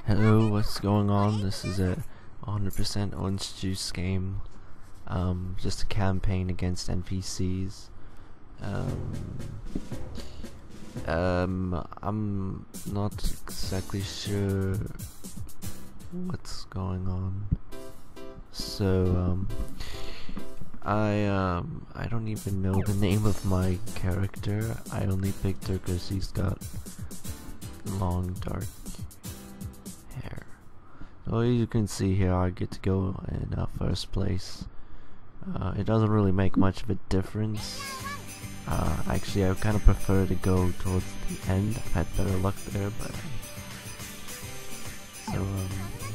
Hello, what's going on? This is a 100% orange juice game. Just a campaign against NPCs. I'm not exactly sure what's going on. So, I don't even know the name of my character. I only picked her because he's got long dark hair. So as you can see here, I get to go in first place. It doesn't really make much of a difference. Actually, I kind of prefer to go towards the end. I've had better luck there, but so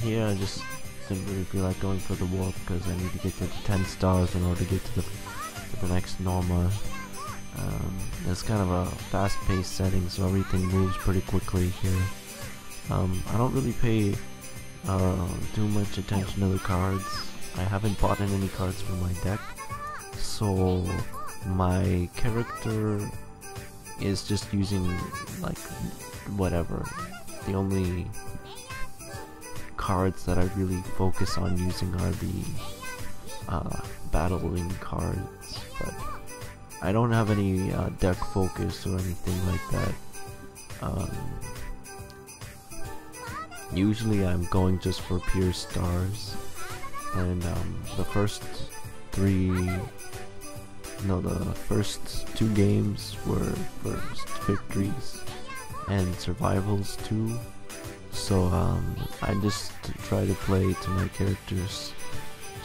here I just didn't really feel like going for the warp because I need to get to 10 stars in order to get to the next Norma. It's kind of a fast-paced setting, so everything moves pretty quickly here. I don't really pay too much attention to the cards. I haven't bought in any cards for my deck, so my character is just using like whatever. The only cards that I really focus on using are the battling cards, but I don't have any deck focus or anything like that. Usually I'm going just for pure stars, and the first two games were first victories and survivals too. So I just try to play to my character's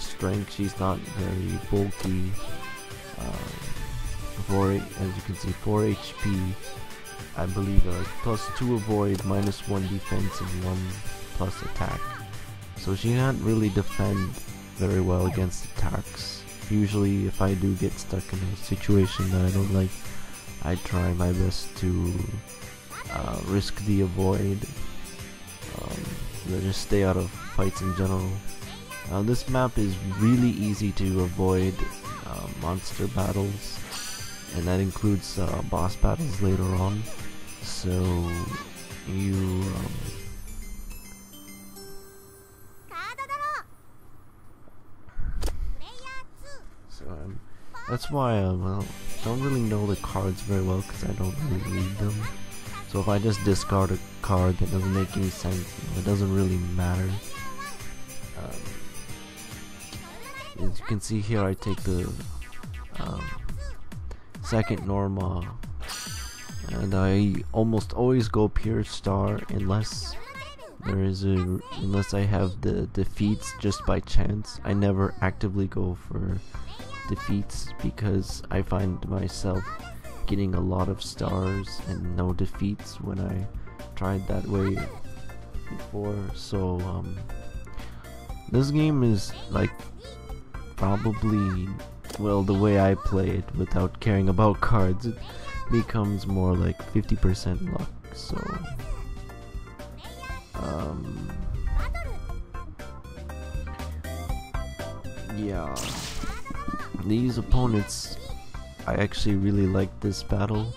strength. She's not very bulky. As you can see, 4 HP. I believe +2 avoid, -1 defense, and 1 plus attack. So she can't really defend very well against attacks. Usually if I do get stuck in a situation that I don't like, I try my best to risk the avoid, just stay out of fights in general. This map is really easy to avoid monster battles, and that includes boss battles later on. So you that's why I don't really know the cards very well because I don't really read them. So if I just discard a card that doesn't make any sense, it doesn't really matter. As you can see here, I take the second Norma, and I almost always go pure star unless I have the defeats just by chance. I never actively go for defeats because I find myself getting a lot of stars and no defeats when I tried that way before. So this game is like probably, well, the way I play it without caring about cards, it becomes more like 50% luck. So yeah, these opponents, I actually really like this battle,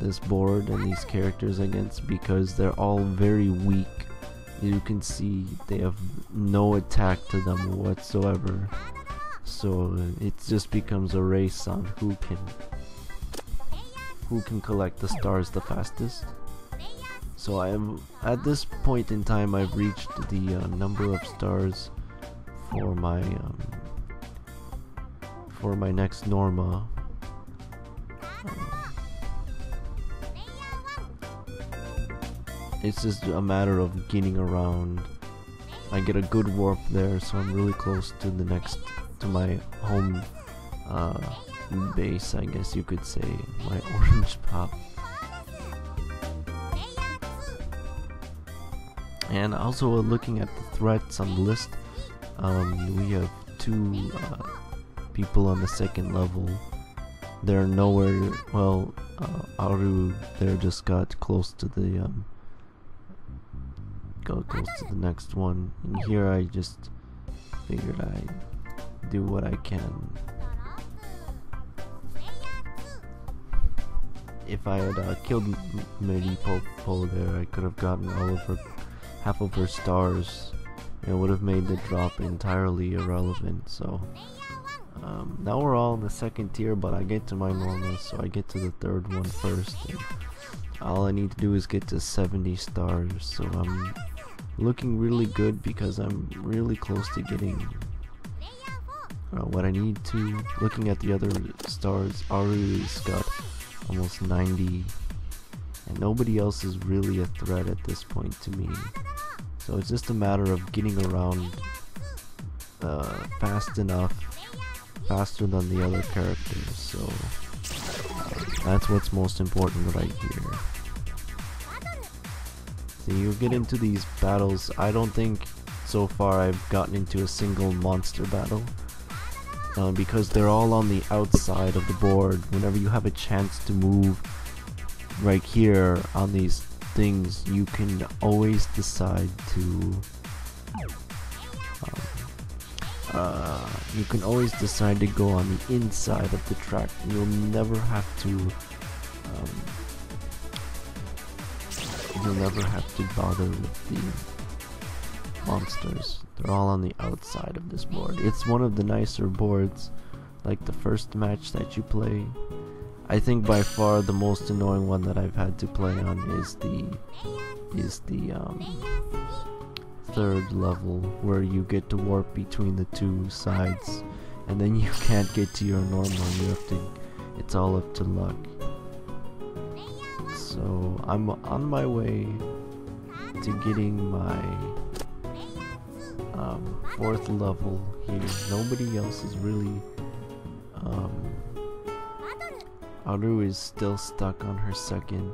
this board, and these characters against, because they're all very weak. You can see they have no attack to them whatsoever. So it just becomes a race on who can collect the stars the fastest. So at this point in time, I've reached the number of stars for my next Norma. It's just a matter of getting around. I get a good warp there, so I'm really close to my home base, I guess you could say, my orange pop. And also looking at the threats on the list, we have 2 people on the 2nd level. They're nowhere, well, Aru there just got close to the next one, and here I just figured I'd do what I can. If I had killed Mary Popo there, I could have gotten all of her half of her stars, it would have made the drop entirely irrelevant. So now we're all in the second tier, but I get to my normal, so I get to the third one first. And all I need to do is get to 70 stars, so I'm looking really good because I'm really close to getting what I need to. Looking at the other stars, Aru's got almost 90, and nobody else is really a threat at this point to me. So it's just a matter of getting around fast enough, faster than the other characters. So that's what's most important right here. So you get into these battles. I don't think so far I've gotten into a single monster battle, because they're all on the outside of the board. Whenever you have a chance to move right here on these things, you can always decide to go on the inside of the track. You'll never have to bother with the monsters. They're all on the outside of this board. It's one of the nicer boards, like the first match that you play. I think by far the most annoying one that I've had to play on is the third level, where you get to warp between the two sides, and then you can't get to your normal. You have to. It's all up to luck. So I'm on my way to getting my fourth level here. Nobody else is really. Aru is still stuck on her second.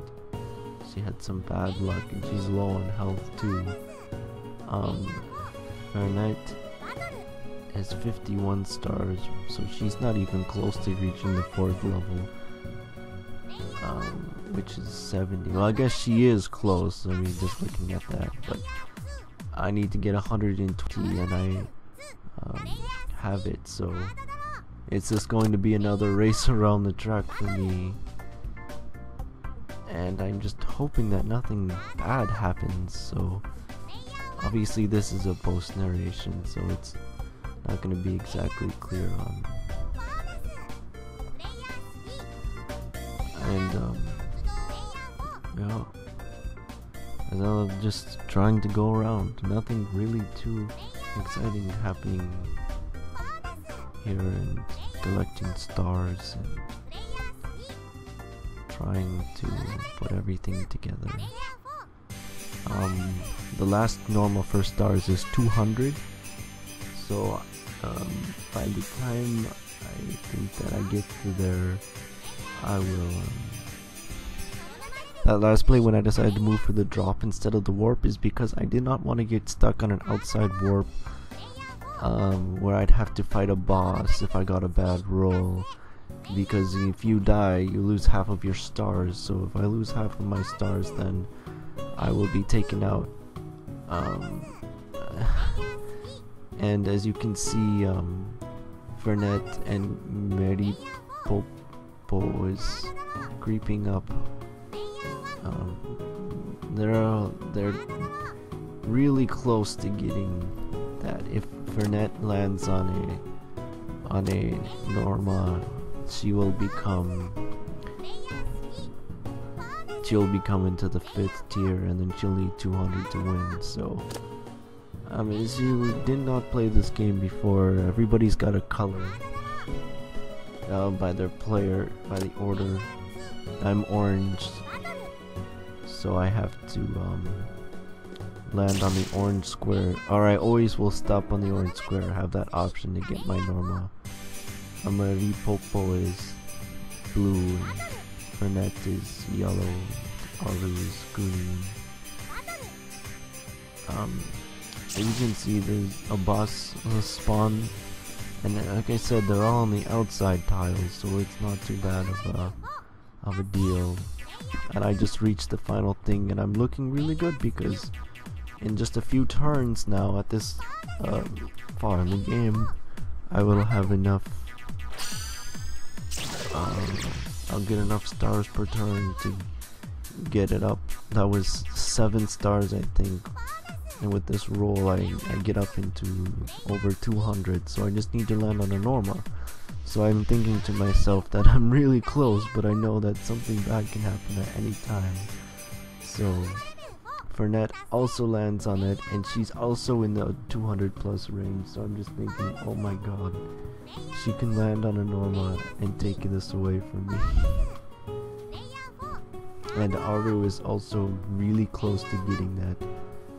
She had some bad luck and she's low on health too. Fernet has 51 stars, so she's not even close to reaching the fourth level, which is 70. Well, I guess she is close, I mean, just looking at that, but I need to get 120 and I have it, so it's just going to be another race around the track for me, and I'm just hoping that nothing bad happens. So obviously this is a post narration, so it's not going to be exactly clear on. And yeah, as I'm just trying to go around, nothing really too exciting happening here, and collecting stars and trying to put everything together. The last normal for stars is 200, so by the time I think that I get to there, I will. That last play when I decided to move for the drop instead of the warp is because I did not want to get stuck on an outside warp where I'd have to fight a boss if I got a bad roll, because if you die you lose half of your stars. So if I lose half of my stars, then I will be taken out. And as you can see, Fernet and Maripopo is creeping up. They're really close to getting that. If Fernet lands on a Norma, she'll become into the 5th tier, and then she'll need 200 to win. So as you did not play this game before, everybody's got a color by their player, by the order. I'm orange, so I have to land on the orange square, or I always will stop on the orange square. I have that option to get my normal. Maripopo is blue, Fernet is yellow, Aru is green. As you can see, there's a boss spawn, and like I said, they're all on the outside tiles, so it's not too bad of a deal. And I just reached the final thing, and I'm looking really good because in just a few turns now, at this far in the game, I will have enough. I'll get enough stars per turn to get it up. That was 7 stars, I think, and with this roll I get up into over 200, so I just need to land on a normal. So I'm thinking to myself that I'm really close, but I know that something bad can happen at any time. So Fernet also lands on it, and she's also in the 200 plus range, so I'm just thinking, oh my god, she can land on a Norma and take this away from me. And Aru is also really close to getting that,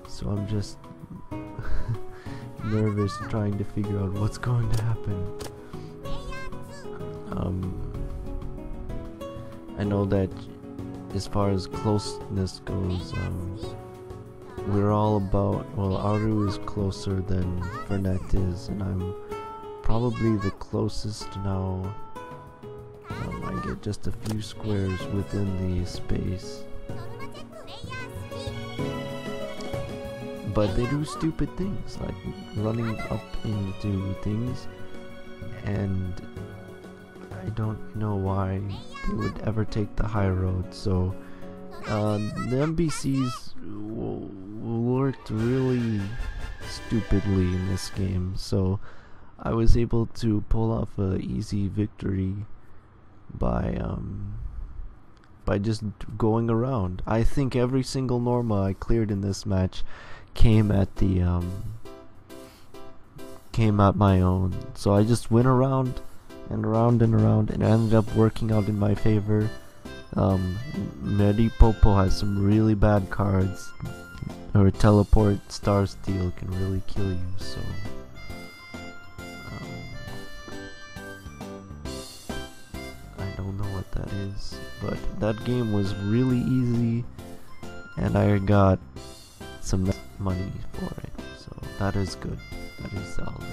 so I'm just nervous trying to figure out what's going to happen. I know that as far as closeness goes, we're all about, well, Aru is closer than Fernet is, and I'm probably the closest now. I get just a few squares within the space. But they do stupid things, like running up into things, and I don't know why they would ever take the high road. So the NPCs worked really stupidly in this game, so I was able to pull off a easy victory by just going around. I think every single Norma I cleared in this match came at my own, so I just went around and around and around, and it ended up working out in my favor. Maripopo has some really bad cards. Her teleport Star Steel can really kill you, so I don't know what that is, but that game was really easy, and I got some money for it, so that is good. That is all.